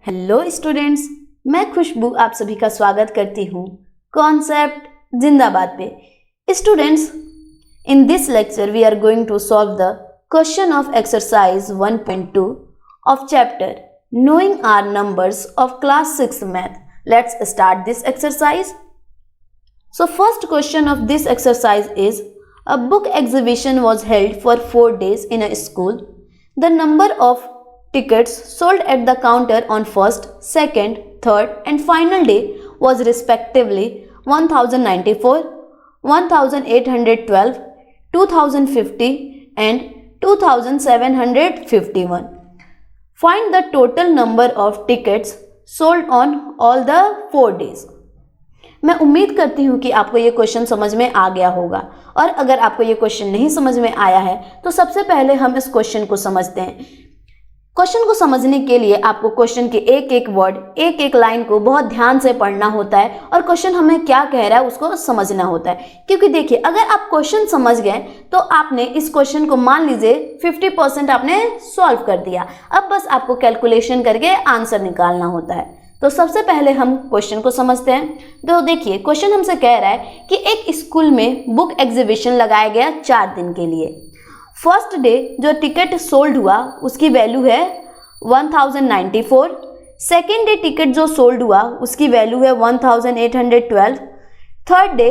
Hello students, मैं खुशबू आप सभी का स्वागत करती हूँ कॉन्सेप्ट जिंदाबाद पे। Students, in this lecture we are going to solve the question of exercise 1.2 of chapter knowing our numbers of class 6 math. Let's start this exercise. So first question of this exercise is, a book exhibition was held for 4 days in a school. The number of tickets sold at the counter on first, second, third and final day was respectively 1094, 1812, 2050 and 2751. Find the total number of tickets sold on all the 4 days. मैं उम्मीद करती हूँ कि आपको ये question समझ में आ गया होगा, और अगर आपको ये क्वेश्चन नहीं समझ में आया है तो सबसे पहले हम इस क्वेश्चन को समझते हैं। क्वेश्चन को समझने के लिए आपको क्वेश्चन के एक एक वर्ड, एक एक लाइन को बहुत ध्यान से पढ़ना होता है और क्वेश्चन हमें क्या कह रहा है उसको समझना होता है। क्योंकि देखिए, अगर आप क्वेश्चन समझ गए तो आपने इस क्वेश्चन को मान लीजिए 50% आपने सॉल्व कर दिया। अब बस आपको कैलकुलेशन करके आंसर निकालना होता है। तो सबसे पहले हम क्वेश्चन को समझते हैं। तो देखिए, क्वेश्चन हमसे कह रहा है कि एक स्कूल में बुक एग्जीबिशन लगाया गया 4 दिन के लिए। फर्स्ट डे जो टिकट सोल्ड हुआ उसकी वैल्यू है 1094। सेकेंड डे टिकट जो सोल्ड हुआ उसकी वैल्यू है 1812। थर्ड डे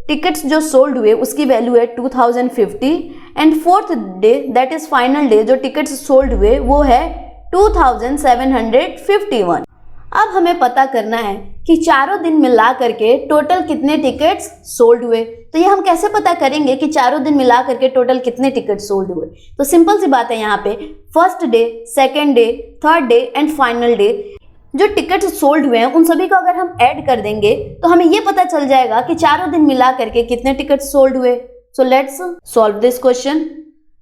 टिकट्स जो सोल्ड हुए उसकी वैल्यू है 2050 and fourth day that is final day जो टिकट्स सोल्ड हुए वो है 2751। अब हमें पता करना है कि चारों दिन मिला करके टोटल कितने टिकट्स सोल्ड हुए। तो ये हम कैसे पता करेंगे कि चारों दिन मिला करके टोटल कितने टिकट सोल्ड हुए? तो सिंपल सी बात है, यहाँ पे first day, second day, third day and final day जो टिकट सोल्ड हुए हैं उन सभी को अगर हम ऐड कर देंगे तो हमें ये पता चल जाएगा कि चारों दिन मिला करके कितने टिकट सोल्ड हुए। So let's solve this question.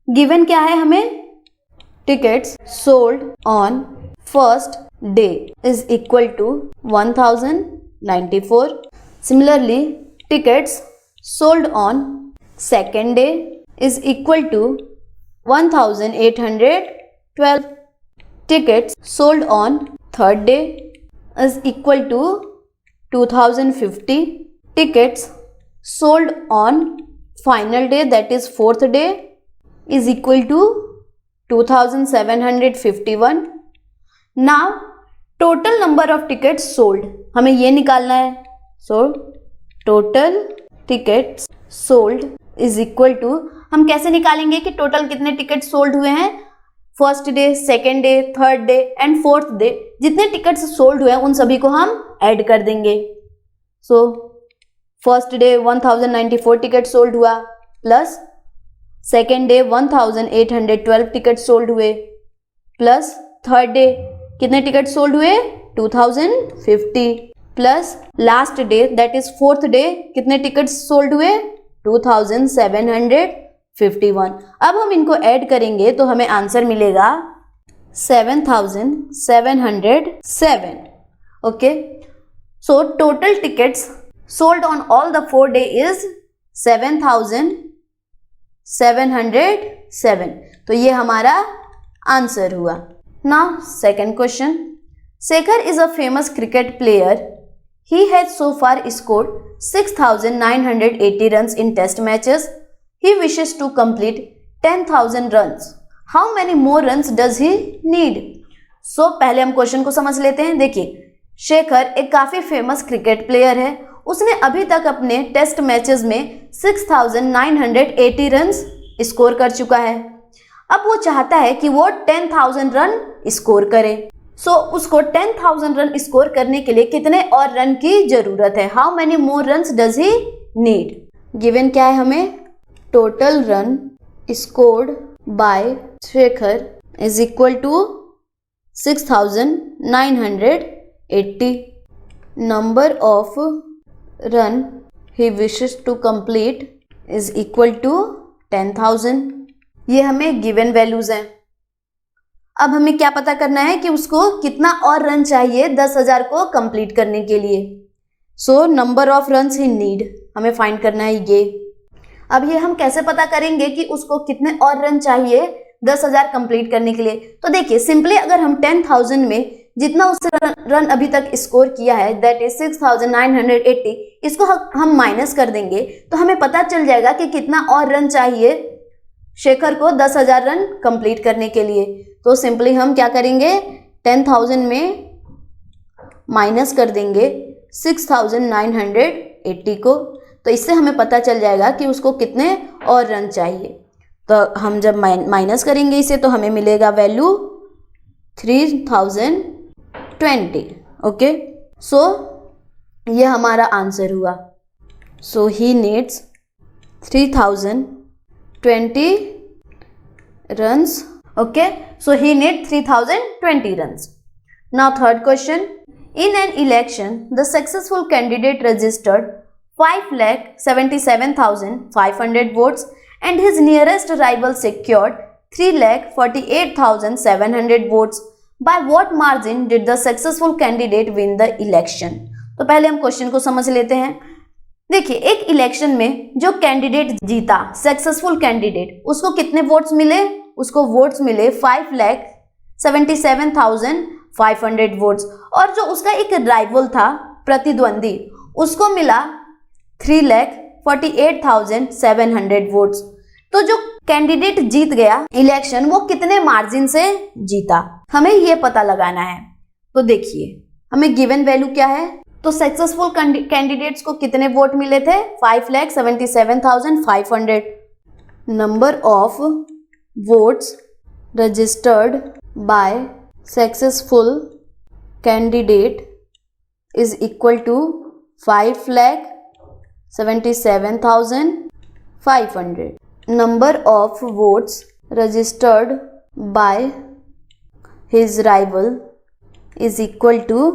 Given क्या है हमें? Tickets sold on first day is equal to 1094. Similarly, tickets sold on second day is equal to 1812. Tickets sold on third day is equal to 2050. Tickets sold on final day, that is fourth day, is equal to 2751. Now total number of tickets sold हमें ये निकालना है। So total tickets sold is equal to, हम कैसे निकालेंगे कि total कितने ticket sold हुए हैं? First day, second day, third day and fourth day जितने टिकट्स सोल्ड हुए हैं उन सभी को हम ऐड कर देंगे। So first day 1094 ticket sold हुआ, plus second day 1812 ticket sold हुए, प्लस थर्ड डे कितने टिकट सोल्ड हुए? 2050, plus last day that is fourth day कितने टिकट सोल्ड हुए? 2751। अब हम इनको ऐड करेंगे तो हमें आंसर मिलेगा 7707। Okay, so total tickets sold on all the 4 day is 7707। तो ये हमारा आंसर हुआ। Now second question. Shekhar is a famous cricket player. He has so far scored 6,980 runs in test matches. He wishes to complete 10,000 runs. How many more runs does he need? So पहले हम question को समझ लेते हैं। देखिए, शेखर एक काफी famous cricket player है। उसने अभी तक अपने टेस्ट मैचेस में 6,980 रन स्कोर कर चुका है। अब वो चाहता है कि वो 10,000 रन स्कोर करे। सो उसको 10,000 रन स्कोर करने के लिए कितने और रन की जरूरत है? How many more runs does he need? Given क्या है हमें? Total run scored by Shekhar is equal to 6,980। Number of run he wishes to complete is equal to 10,000। ये हमें गिवन वैल्यूज हैं। अब हमें क्या पता करना है कि उसको कितना और रन चाहिए 10,000 को कंप्लीट करने के लिए। So number of runs he need हमें फाइंड करना है ये। अब ये हम कैसे पता करेंगे कि उसको कितने और रन चाहिए 10,000 कंप्लीट करने के लिए? तो देखिए, सिंपली अगर हम 10,000 में जितना उसने रन अभी तक स्कोर किया है दैट इज 6980, इसको हम माइनस कर देंगे तो हमें पता चल जाएगा कि कितना और रन चाहिए शेखर को 10,000 रन कंप्लीट करने के लिए। तो सिंपली हम क्या करेंगे, 10,000 में माइनस कर देंगे 6980 को, तो इससे हमें पता चल जाएगा कि उसको कितने और रन चाहिए। तो हम जब माइनस करेंगे इसे तो हमें मिलेगा वैल्यू 3020। ओके, सो ये हमारा आंसर हुआ। सो he needs 3020 runs. Okay, so he needs 3020 runs. Now third question. In an election, the successful candidate registered 5,77,500 votes and his nearest rival secured 3,48,700 votes. By what margin did the successful candidate win the election? तो पहले हम question को समझ लेते हैं। देखिए, एक election में जो कैंडिडेट जीता, सक्सेसफुल कैंडिडेट, उसको कितने वोट्स मिले? उसको वोट्स मिले 5,77,500 वोट्स, और जो उसका एक राइवल था, प्रतिद्वंदी, उसको मिला 3,48,700 वोट्स। तो जो कैंडिडेट जीत गया इलेक्शन, वो कितने मार्जिन से जीता, हमें ये पता लगाना है। तो देखिए, हमें गिवन वैल्यू क्या है, तो सक्सेसफुल कैंडिडेट्स को कितने वोट मिले थे? 5,77,500। Number of votes registered by successful candidate is equal to 5,77,500। Number of votes registered by his rival is equal to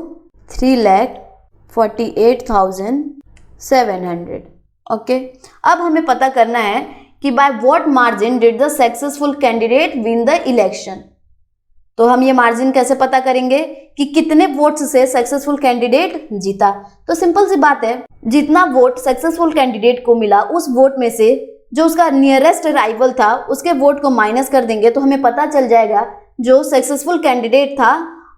3,48,700। Okay, अब हमें पता करना है कि by what margin did the successful candidate win the election. तो हम ये margin कैसे पता करेंगे कि कितने वोट्स से सक्सेसफुल कैंडिडेट जीता? तो सिंपल सी बात है, जितना वोट सक्सेसफुल कैंडिडेट को मिला, उस वोट में से जो उसका नियरेस्ट राइवल था उसके वोट को माइनस कर देंगे तो हमें पता चल जाएगा जो सक्सेसफुल कैंडिडेट था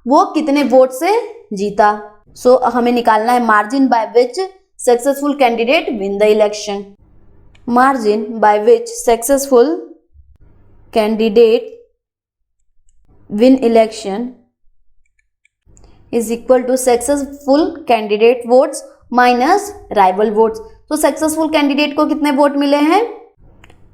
वो कितने वोट से जीता। सो हमें निकालना है margin by which successful candidate win the election. Margin by which successful candidate win election is equal to successful candidate votes minus rival votes. तो सक्सेसफुल कैंडिडेट को कितने वोट मिले हैं?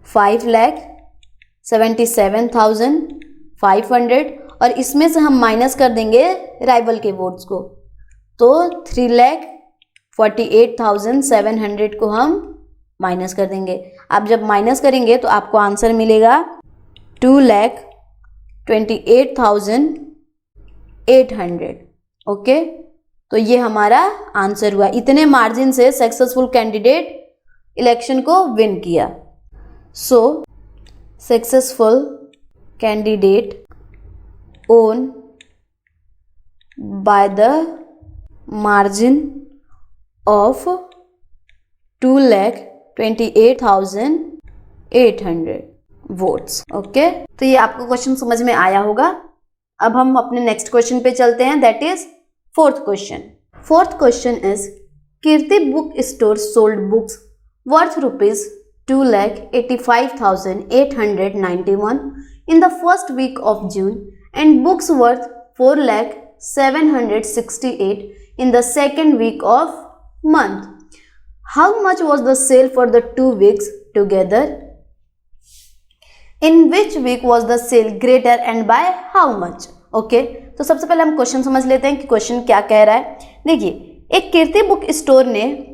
5,77,500, और इसमें से हम माइनस कर देंगे राइवल के वोट्स को, तो 3,48,700 को हम माइनस कर देंगे। आप जब माइनस करेंगे तो आपको आंसर मिलेगा 2,28,800। ओके, तो ये हमारा आंसर हुआ। इतने मार्जिन से सक्सेसफुल कैंडिडेट इलेक्शन को विन किया। So successful candidate own by the margin of 2,28,800 votes. Okay, तो ये आपको क्वेश्चन समझ में आया होगा। अब हम अपने नेक्स्ट क्वेश्चन पे चलते हैं, that is fourth question. Fourth question is Kirti book store sold books worth rupees 2,85,891 in the first week of June and books worth 4,768 in the second week of month. How much was the sale for the 2 weeks together? In which week was the sale greater and by how much? Okay, तो सबसे पहले हम question समझ लेते हैं कि question क्या कह रहा है। देखिए, एक कीर्ति बुक स्टोर ने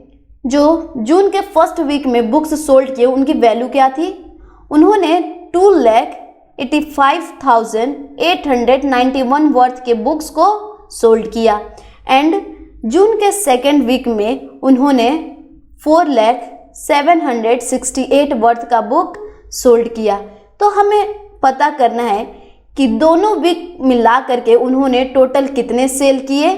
जो जून के फर्स्ट वीक में बुक्स सोल्ड किए, उनकी वैल्यू क्या थी? उन्होंने 2,85,891 वर्थ के बुक्स को सोल्ड किया, एंड जून के सेकेंड वीक में उन्होंने 4,768 वर्थ का बुक सोल्ड किया। तो हमें पता करना है कि दोनों वीक मिला करके उन्होंने टोटल कितने सेल किए,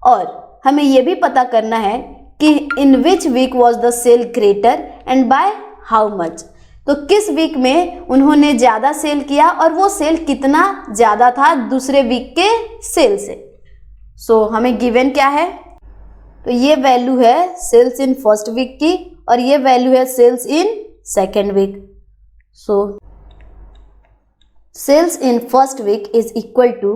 और हमें यह भी पता करना है कि in which week was the sale greater and by how much. तो किस वीक में उन्होंने ज़्यादा सेल किया और वो सेल कितना ज़्यादा था दूसरे वीक के सेल से। सो हमें गिवन क्या है, तो ये वैल्यू है सेल्स इन फर्स्ट वीक की और ये वैल्यू है sales in second week. So sales in first week is equal to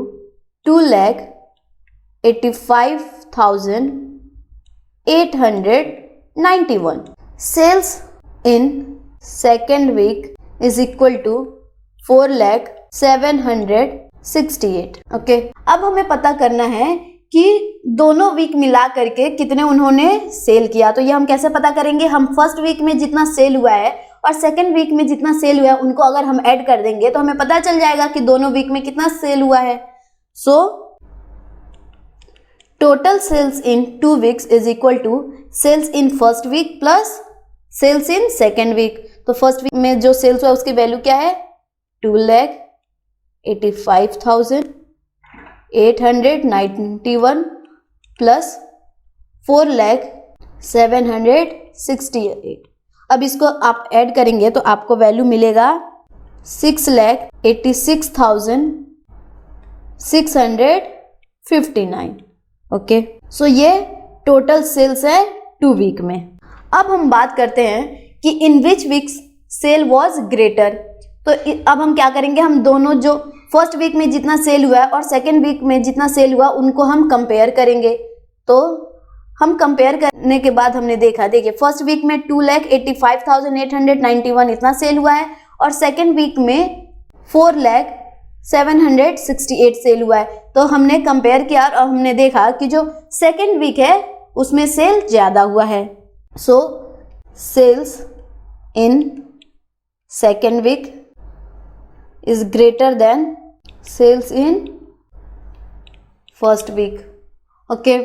2,85,891। Sales in second week is equal to 4,07,68। Okay, अब हमें पता करना है कि दोनों वीक मिला करके कितने उन्होंने सेल किया। तो ये हम कैसे पता करेंगे, हम फर्स्ट वीक में जितना सेल हुआ है और सेकंड वीक में जितना सेल हुआ है उनको अगर हम ऐड कर देंगे तो हमें पता चल जाएगा कि दोनों वीक में कितना सेल हुआ है। So total sales in 2 weeks is equal to sales in first week plus sales in second week. तो फर्स्ट वीक में जो सेल्स हुआ उसकी वैल्यू क्या है, 2,85,891 प्लस 4,07,68। अब इसको आप ऐड करेंगे तो आपको वैल्यू मिलेगा 6,86,659। ओके, सो ये टोटल सेल्स है 2 वीक में। अब हम बात करते हैं कि in which weeks cell was greater. तो अब हम क्या करेंगे, हम दोनों जो फर्स्ट वीक में जितना सेल हुआ है और सेकेंड वीक में जितना सेल हुआ उनको हम कंपेयर करेंगे। तो हम कंपेयर करने के बाद हमने देखा, देखिए फर्स्ट वीक में 2,85,891 इतना सेल हुआ है और सेकेंड वीक में 4,07,68 सेल हुआ है। तो हमने कंपेयर किया और हमने देखा कि जो सेकेंड वीक है उसमें सेल ज़्यादा हुआ है। So sales in second week is greater than sales in first week। Okay,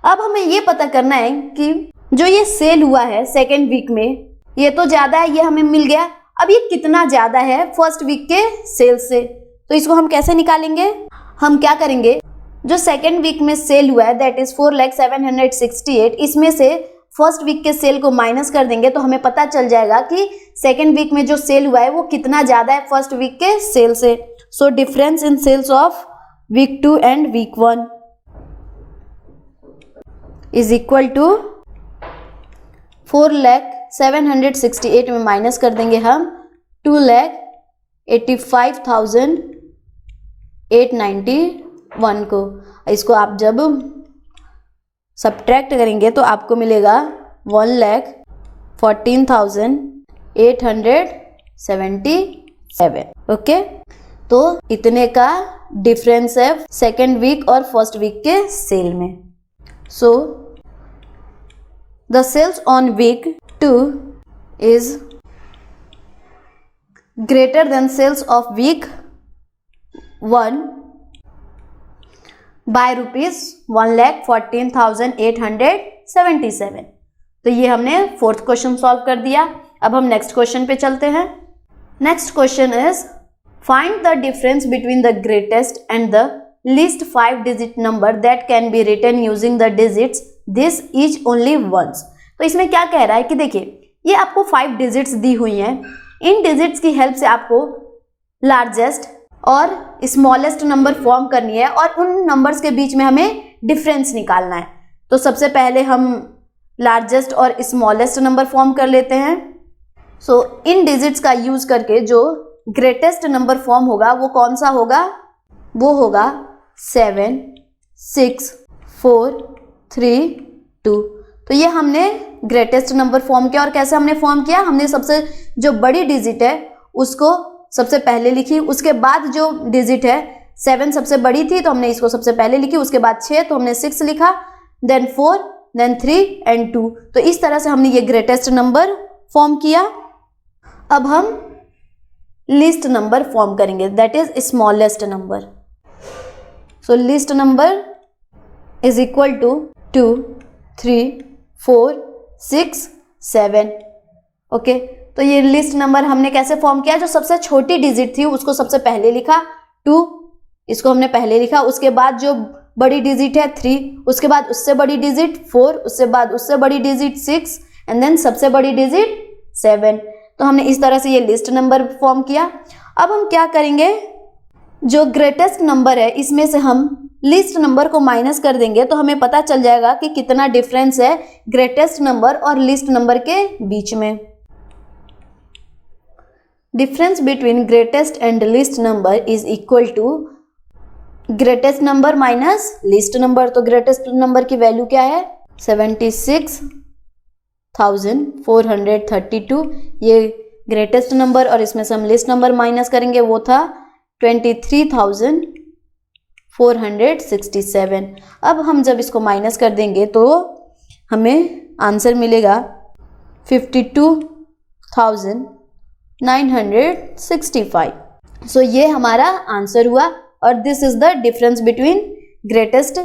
अब हमें ये पता करना है कि जो ये सेल हुआ है सेकेंड वीक में ये तो ज़्यादा है, ये हमें मिल गया। अब ये कितना ज़्यादा है फर्स्ट वीक के सेल्स से, तो इसको हम कैसे निकालेंगे, हम क्या करेंगे, जो सेकेंड वीक में सेल हुआ है दैट इज 4,07,68, इसमें से फर्स्ट वीक के सेल को माइनस कर देंगे तो हमें पता चल जाएगा कि सेकेंड वीक में जो सेल हुआ है वो कितना ज़्यादा है फर्स्ट वीक के सेल से। So difference in sales of week 2 and week 1 is equal to 4,07,68 में माइनस कर देंगे हम 2,85,891 को। इसको आप जब सब्ट्रैक्ट करेंगे तो आपको मिलेगा 1,14,877। ओके, तो इतने का डिफरेंस है सेकेंड वीक और फर्स्ट वीक के सेल में। So the sales on week 2 is greater than sales of week 1 by ₹1,14,877। तो ये हमने फोर्थ क्वेश्चन सॉल्व कर दिया। अब हम नेक्स्ट क्वेश्चन पे चलते हैं। Next question is find the difference between the greatest and the least 5 digit number that can be written using the digits this is only once. तो इसमें क्या कह रहा है कि देखिए ये आपको 5 डिजिट्स दी हुई हैं, इन डिजिट्स की हेल्प से आपको लार्जेस्ट और स्मॉलेस्ट नंबर फॉर्म करनी है और उन नंबर्स के बीच में हमें डिफरेंस निकालना है। तो सबसे पहले हम लार्जेस्ट और स्मॉलेस्ट नंबर फॉर्म कर लेते हैं। सो इन डिजिट्स का यूज करके जो ग्रेटेस्ट नंबर फॉर्म होगा वो कौन सा होगा, वो होगा 7 6 4 3 2। तो ये हमने ग्रेटेस्ट नंबर फॉर्म किया। और कैसे हमने फॉर्म किया, हमने सबसे जो बड़ी डिजिट है उसको सबसे पहले लिखी, उसके बाद जो डिजिट है 7 सबसे बड़ी थी तो हमने इसको सबसे पहले लिखी, उसके बाद 6 तो हमने 6 लिखा, देन 4 देन 3 एंड 2। तो इस तरह से हमने ये ग्रेटेस्ट नंबर फॉर्म किया। अब हम लीस्ट नंबर फॉर्म करेंगे that is smallest number. So least number is equal to 2 3 4 6 7। Okay, तो ये लिस्ट नंबर हमने कैसे फॉर्म किया, जो सबसे छोटी डिजिट थी उसको सबसे पहले लिखा 2, इसको हमने पहले लिखा, उसके बाद जो बड़ी डिजिट है 3, उसके बाद उससे बड़ी डिजिट 4, उससे बाद उससे बड़ी डिजिट 6 एंड देन सबसे बड़ी डिजिट 7। तो हमने इस तरह से ये लिस्ट नंबर फॉर्म किया। अब हम क्या करेंगे, जो ग्रेटेस्ट नंबर है इसमें से हम लीस्ट नंबर को माइनस कर देंगे तो हमें पता चल जाएगा कि कितना डिफरेंस है ग्रेटेस्ट नंबर और लीस्ट नंबर के बीच में। Difference between greatest and least number is equal to greatest number minus least number. तो ग्रेटेस्ट नंबर की वैल्यू क्या है 76,432, ये ग्रेटेस्ट नंबर, और इसमें से हम लीस्ट नंबर माइनस करेंगे वो था 23,467। अब हम जब इसको माइनस कर देंगे तो हमें आंसर मिलेगा 52,965। सो ये हमारा आंसर हुआ, और this is the difference between greatest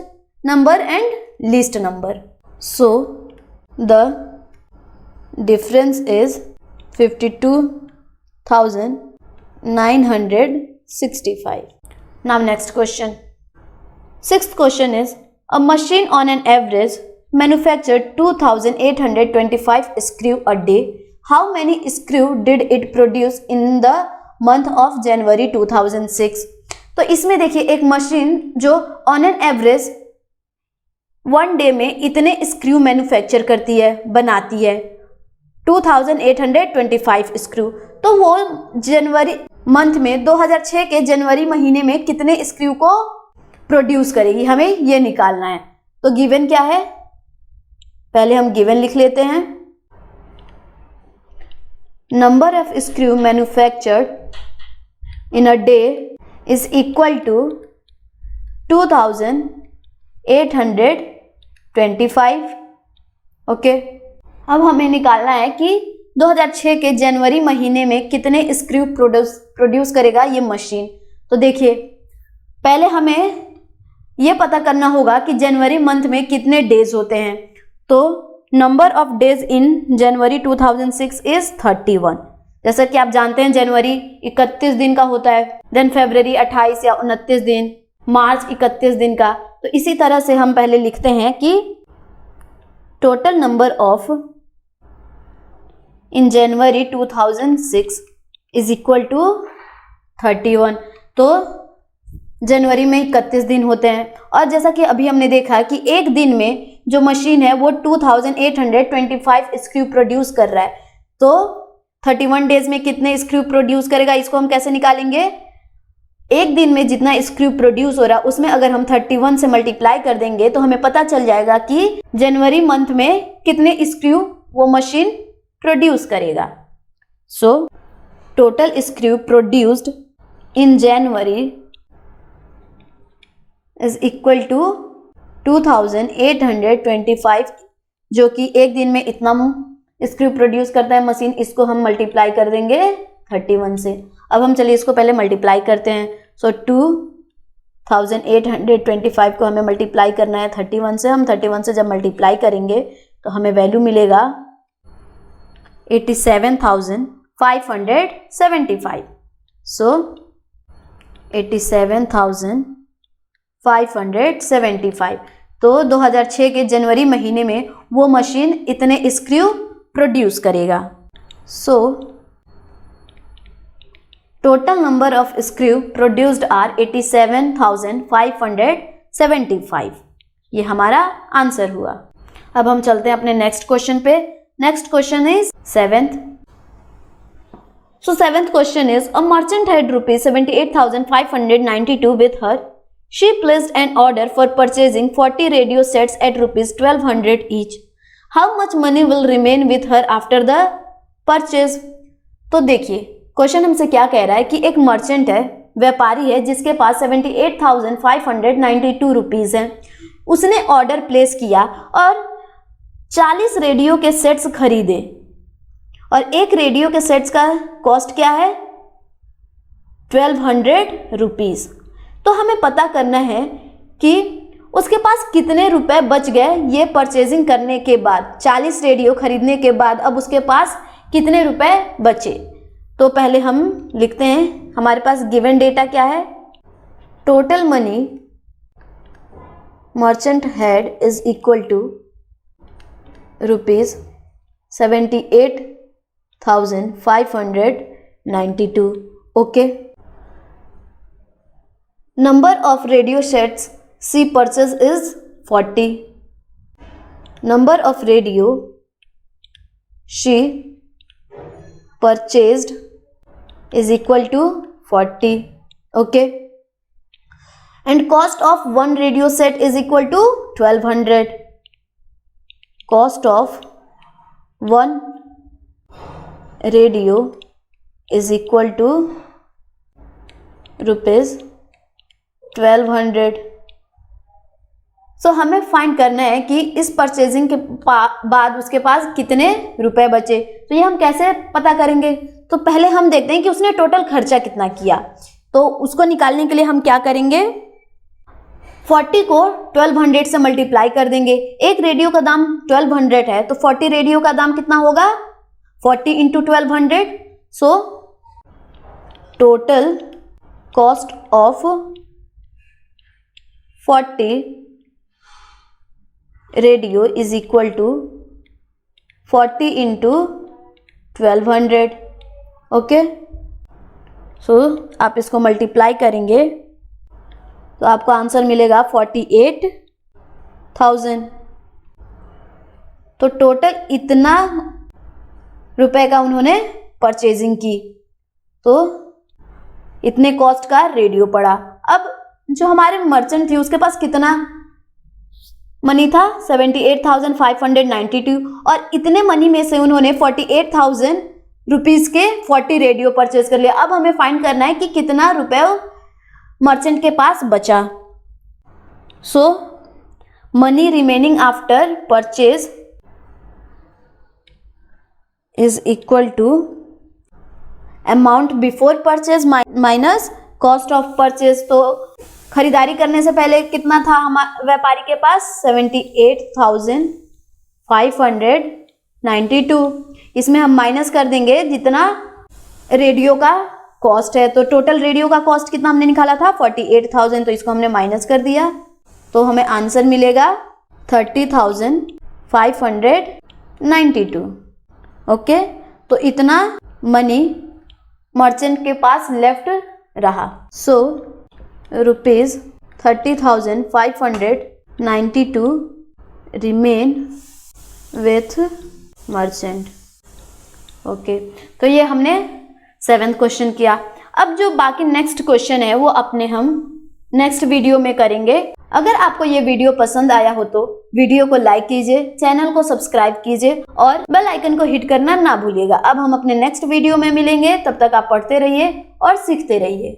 number and least number. So the difference is 52,965. Now next question. Sixth question is, a machine on an average manufactured 2,825 screw a day. How many screw did it produce in the month of January 2006? तो इसमें देखिए एक machine जो on an average 1 day में इतने screw manufacture करती है, बनाती है 2,825 स्क्रू। तो वो जनवरी मंथ में 2006 के जनवरी महीने में कितने स्क्रू को प्रोड्यूस करेगी, हमें ये निकालना है। तो गिवन क्या है, पहले हम गिवन लिख लेते हैं। Number of screw manufactured in a day is equal to 2,825। Okay, अब हमें निकालना है कि 2006 के जनवरी महीने में कितने स्क्रू प्रोड्यूस करेगा ये मशीन। तो देखिए पहले हमें ये पता करना होगा कि जनवरी मंथ में कितने डेज होते हैं। तो number of days in January 2006 is 31। जैसा कि आप जानते हैं जनवरी 31 दिन का होता है, देन फरवरी 28 या 29 दिन, मार्च 31 दिन का। तो इसी तरह से हम पहले लिखते हैं कि total number of in January 2006 is equal to 31। तो जनवरी में 31 दिन होते हैं, और जैसा कि अभी हमने देखा कि एक दिन में जो मशीन है वो 2,825 स्क्रू प्रोड्यूस कर रहा है। तो 31 डेज में कितने स्क्रू प्रोड्यूस करेगा, इसको हम कैसे निकालेंगे। एक दिन में जितना स्क्रू प्रोड्यूस हो रहा है उसमें अगर हम 31 से मल्टीप्लाई कर देंगे तो हमें पता चल जाएगा कि जनवरी मंथ में कितने स्क्रू वो मशीन प्रोड्यूस करेगा। So total screw produced in January is equal to 2,825, जो कि एक दिन में इतना स्क्रू प्रोड्यूस करता है मशीन। इसको हम मल्टीप्लाई कर देंगे 31 से। अब हम चलिए इसको पहले मल्टीप्लाई करते हैं। सो 2,825 को हमें मल्टीप्लाई करना है 31 से। हम 31 से जब मल्टीप्लाई करेंगे तो हमें वैल्यू मिलेगा 87,575। सो 87,575। तो 2006 के जनवरी महीने में वो मशीन इतने स्क्रू प्रोड्यूस करेगा। So total number of screw produced are 87,575। ये हमारा आंसर हुआ। अब हम चलते हैं अपने नेक्स्ट क्वेश्चन पे। Next question is 7th। So 7th question is, a merchant had rupees 78,592 with her. She placed an order for purchasing 40 radio sets at rupees 1,200 each. How much money will remain with her after the purchase? तो देखिए question हमसे क्या कह रहा है कि एक merchant है, व्यापारी है, जिसके पास 78,592 रुपीज़ हैं। उसने ऑर्डर प्लेस किया और 40 रेडियो के सेट्स खरीदे, और एक रेडियो के सेट्स का कॉस्ट क्या है 1,200 रुपीज़। तो हमें पता करना है कि उसके पास कितने रुपए बच गए ये परचेजिंग करने के बाद, 40 रेडियो खरीदने के बाद अब उसके पास कितने रुपए बचे। तो पहले हम लिखते हैं, हमारे पास गिवन डेटा क्या है, total money merchant had is equal to rupees 78,592। Okay, number of radio sets she purchase is 40. Number of radio she purchased is equal to 40. Okay, and cost of one radio set is equal to 1200. Cost of one radio is equal to rupees 1200. सो हमें find करना है कि इस purchasing के बाद उसके पास कितने रुपए बचे. तो ये हम कैसे पता करेंगे? तो पहले हम देखते हैं कि उसने टोटल खर्चा कितना किया. तो उसको निकालने के लिए हम क्या करेंगे, 40 को 1200 से मल्टीप्लाई कर देंगे. एक रेडियो का दाम 1200 है, तो 40 रेडियो का दाम कितना होगा, 40 into 1200. So total cost of 40 radio is equal to 40 into 1200. Okay, so आप इसको मल्टीप्लाई करेंगे तो आपको आंसर मिलेगा 48,000. तो टोटल इतना रुपए का उन्होंने परचेजिंग की, तो इतने कॉस्ट का रेडियो पड़ा. अब जो हमारे मर्चेंट थी उसके पास कितना मनी था, 78,592, और इतने मनी में से उन्होंने 48,000 रुपीज के 40 रेडियो परचेज कर लिया. अब हमें फाइंड करना है कि कितना रुपए मर्चेंट के पास बचा. So money remaining after purchase is equal to amount before purchase minus cost of purchase. तो खरीदारी करने से पहले कितना था हमारे व्यापारी के पास, 78,592. इसमें हम माइनस कर देंगे जितना रेडियो का कॉस्ट है. तो टोटल रेडियो का कॉस्ट कितना हमने निकाला था, 48,000. तो इसको हमने माइनस कर दिया, तो हमें आंसर मिलेगा 30,592. ओके, तो इतना मनी मर्चेंट के पास लेफ्ट रहा. So rupees 30,592 remain with merchant. Okay, तो ये हमने 7th क्वेश्चन किया. अब जो बाकी नेक्स्ट क्वेश्चन है वो अपने हम नेक्स्ट वीडियो में करेंगे. अगर आपको ये वीडियो पसंद आया हो तो वीडियो को लाइक कीजिए, चैनल को सब्सक्राइब कीजिए और बेल आइकन को हिट करना ना भूलिएगा. अब हम अपने नेक्स्ट वीडियो में मिलेंगे, तब तक आप पढ़ते रहिए और सीखते रहिए.